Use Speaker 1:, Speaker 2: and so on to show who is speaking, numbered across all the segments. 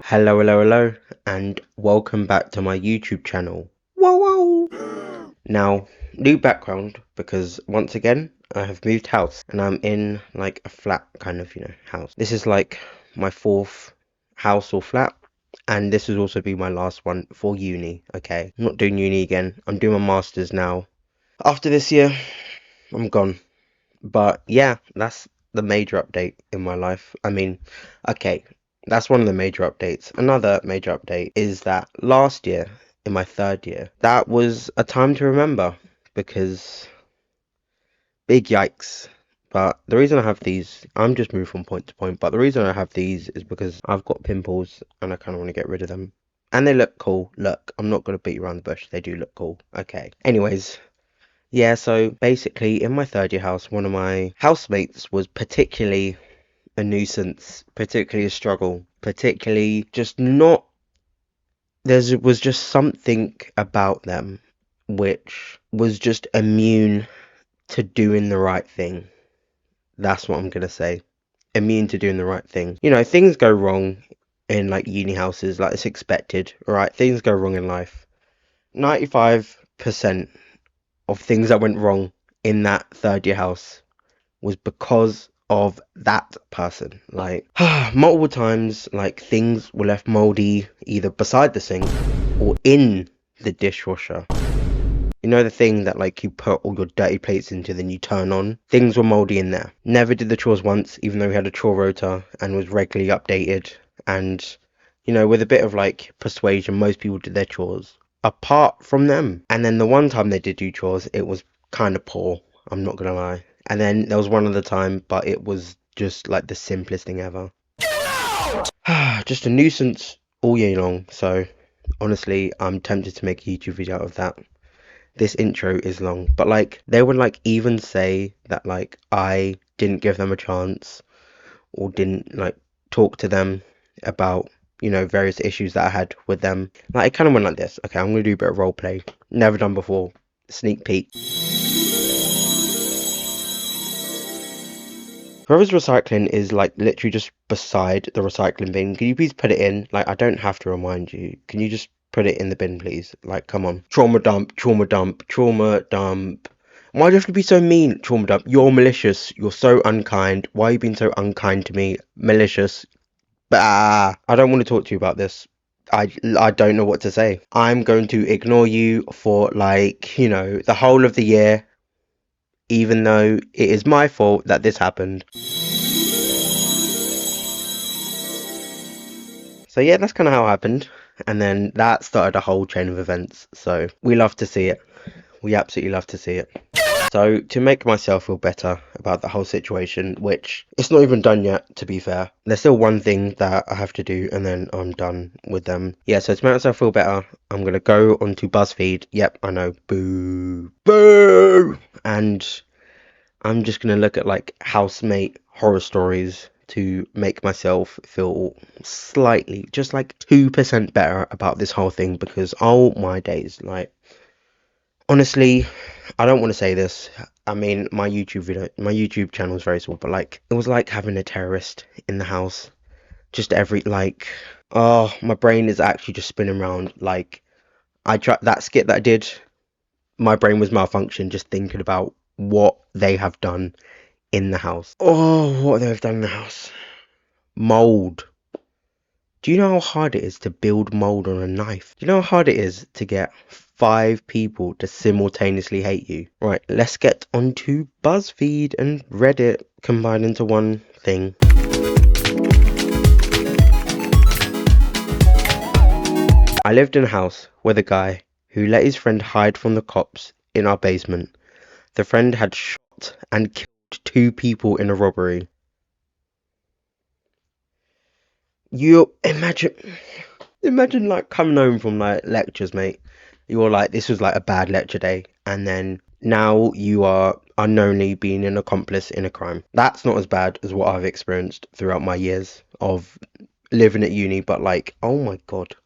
Speaker 1: Hello, and welcome back to my YouTube channel. Whoa! Now, new background because once again I have moved house and I'm in like a flat kind of, house. This is like my fourth house or flat, and this will also be my last one for uni. Okay, I'm not doing uni again. I'm doing my masters now. After this year, I'm gone. But yeah, that's the major update in my life. Okay, that's one of the major updates. Another major update is that last year, in my third year, that was a time to remember because big yikes. But the reason I have these, I'm just moving from point to point, but the reason I have these is because I've got pimples and I kind of want to get rid of them. And they look cool. Look, I'm not going to beat you around the bush. They do look cool. Okay. Anyways, yeah, so basically in my third year house, one of my housemates was particularly a nuisance, particularly a struggle, particularly just not, there was just something about them which was just immune to doing the right thing. That's what I'm gonna say. Immune to doing the right thing. You know, things go wrong in like uni houses, like it's expected, right? Things go wrong in life. 95% of things that went wrong in that third year house was because of that person. Like multiple times, like things were left moldy either beside the sink or in the dishwasher. You know the thing that like you put all your dirty plates into, then you turn on? Things were moldy in there. Never did the chores once, even though we had a chore rota and was regularly updated. And, you know, with a bit of like persuasion, most people did their chores apart from them. And then the one time they did do chores, it was kind of poor, I'm not gonna lie. And then there was one other time, but it was just like the simplest thing ever. Just a nuisance all year long. So honestly, I'm tempted to make a YouTube video out of that. This intro is long, but like they would like even say that like I didn't give them a chance or didn't like talk to them about, you know, various issues that I had with them. Like it kind of went like this. Okay, I'm gonna do a bit of role play. Never done before. Sneak peek. Whoever's recycling is like literally just beside the recycling bin. Can you please put it in? Like I don't have to remind you. Can you just put it in the bin, please? Like, come on. Trauma dump, trauma dump, trauma dump. Why do you have to be so mean, trauma dump? You're malicious. You're so unkind. Why are you being so unkind to me? Malicious. Bah. I don't want to talk to you about this. I don't know what to say. I'm going to ignore you for like, you know, the whole of the year, even though it is my fault that this happened. So yeah, that's kind of how it happened. And then that started a whole chain of events. So we love to see it. We absolutely love to see it. So to make myself feel better about the whole situation, which it's not even done yet, to be fair. There's still one thing that I have to do and then I'm done with them. Yeah, so to make myself feel better, I'm going to go onto BuzzFeed. Yep, I know. Boo. Boo! And I'm just going to look at like housemate horror stories to make myself feel slightly, just like 2% better about this whole thing, because oh my days, like honestly, I don't want to say this. I mean, my YouTube channel is very small, but like it was like having a terrorist in the house. Just oh, my brain is actually just spinning around. Like I tried that skit that I did, my brain was malfunctioned just thinking about what they have done in the house. Oh, what they've done in the house. Mold. Do you know how hard it is to build mold on a knife? Do you know how hard it is to get 5 people to simultaneously hate you? Right, let's get onto BuzzFeed and Reddit combined into one thing. I lived in a house with a guy who let his friend hide from the cops in our basement. The friend had shot and killed 2 people in a robbery. You imagine like coming home from like lectures, mate. You're like, this was like a bad lecture day, and then now you are unknowingly being an accomplice in a crime. That's not as bad as what I've experienced throughout my years of living at uni, but like, oh my god,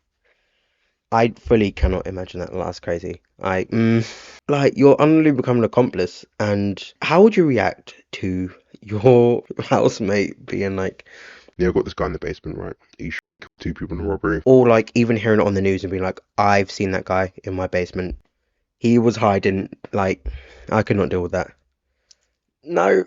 Speaker 1: I fully cannot imagine that. That's crazy. Like you're unknowingly becoming an accomplice, and how would you react to your housemate being like,
Speaker 2: yeah, I've got this guy in the basement, right? He two people in a robbery.
Speaker 1: Or like even hearing it on the news and being like, I've seen that guy in my basement. He was hiding. Like, I could not deal with that. No.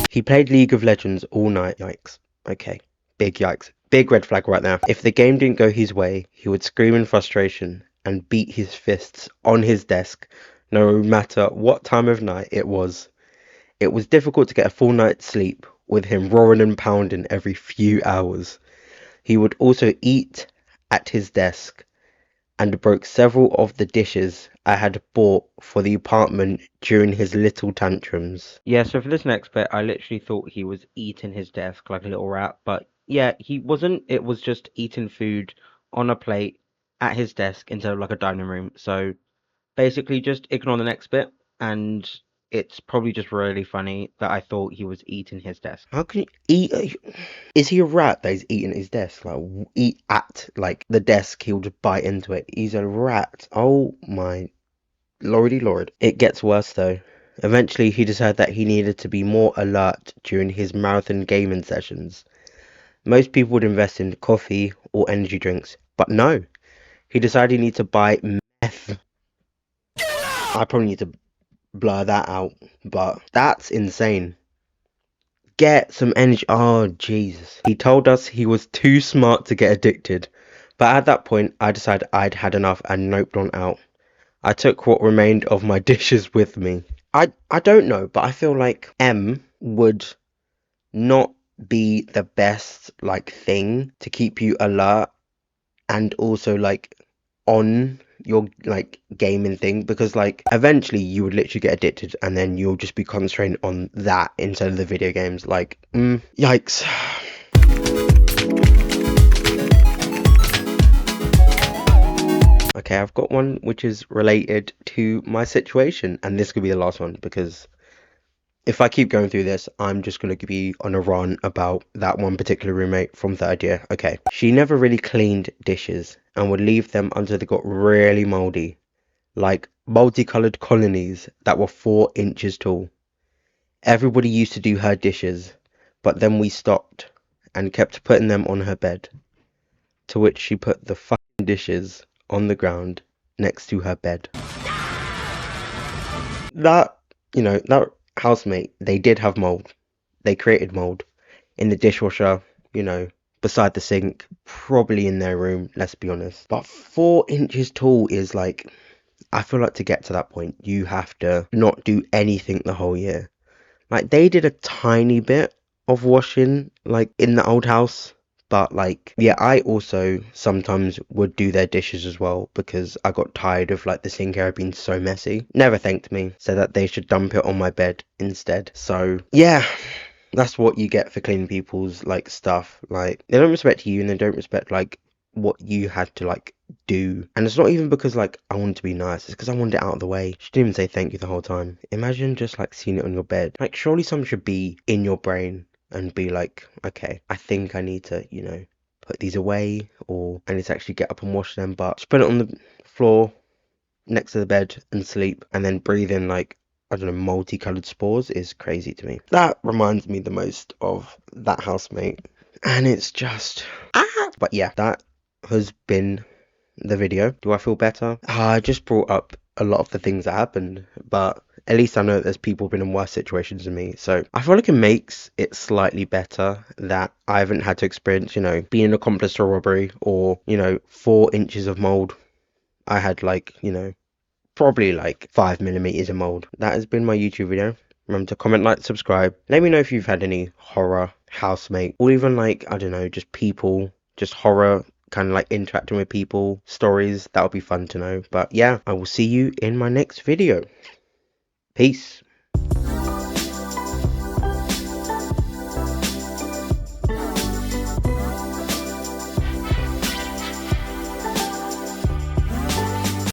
Speaker 1: He played League of Legends all night. Yikes. Okay. Big yikes. Big red flag right now. If the game didn't go his way, he would scream in frustration and beat his fists on his desk, no matter what time of night it was. It was difficult to get a full night's sleep with him roaring and pounding every few hours. He would also eat at his desk and broke several of the dishes I had bought for the apartment during his little tantrums. Yeah, so for this next bit, I literally thought he was eating his desk like a little rat, but yeah, he wasn't. It was just eating food on a plate at his desk instead of like a dining room. So basically, just ignore the next bit, and it's probably just really funny that I thought he was eating his desk. How can you eat? Is he a rat that he's eating at his desk? Like, eat at, like, the desk, he'll just bite into it. He's a rat. Oh my lordy lord. It gets worse though. Eventually, he decided that he needed to be more alert during his marathon gaming sessions. Most people would invest in coffee or energy drinks, but no. He decided he needed to buy meth. I probably need to blur that out, but that's insane. Get some energy. Oh, Jesus. He told us he was too smart to get addicted. But at that point, I decided I'd had enough and noped on out. I took what remained of my dishes with me. I don't know, but I feel like M would not be the best, like, thing to keep you alert and also, like, on your like gaming thing, because like eventually you would literally get addicted and then you'll just be concentrating on that instead of the video games. Like, yikes. Okay, I've got one which is related to my situation, and this could be the last one because if I keep going through this, I'm just going to be on a run about that one particular roommate from third year. Okay. She never really cleaned dishes and would leave them until they got really moldy. Like multicolored colonies that were 4 inches tall. Everybody used to do her dishes, but then we stopped and kept putting them on her bed. To which she put the fucking dishes on the ground next to her bed. That, that housemate, they did have mold. They created mold in the dishwasher, beside the sink, probably in their room, let's be honest. But 4 inches tall is like, I feel like to get to that point, you have to not do anything the whole year. Like, they did a tiny bit of washing, like, in the old house. But, like, yeah, I also sometimes would do their dishes as well because I got tired of, like, the sink area being so messy. Never thanked me, said that they should dump it on my bed instead. So, yeah, that's what you get for cleaning people's, like, stuff. Like, they don't respect you and they don't respect, like, what you had to, like, do. And it's not even because, like, I wanted to be nice. It's because I wanted it out of the way. She didn't even say thank you the whole time. Imagine just, like, seeing it on your bed. Like, surely something should be in your brain and be like, okay, I think I need to, put these away, or I need to actually get up and wash them. But just put it on the floor next to the bed and sleep, and then breathe in, like, I don't know, multicolored spores is crazy to me. That reminds me the most of that housemate. And it's just, but yeah, that has been the video. Do I feel better? I just brought up a lot of the things that happened, but at least I know that there's people been in worse situations than me. So I feel like it makes it slightly better that I haven't had to experience, being an accomplice to a robbery or, 4 inches of mold. I had like, probably like 5 millimeters of mold. That has been my YouTube video. Remember to comment, like, subscribe. Let me know if you've had any horror housemate, or even like, I don't know, just people, just horror kind of like interacting with people, stories. That would be fun to know. But yeah, I will see you in my next video. Peace.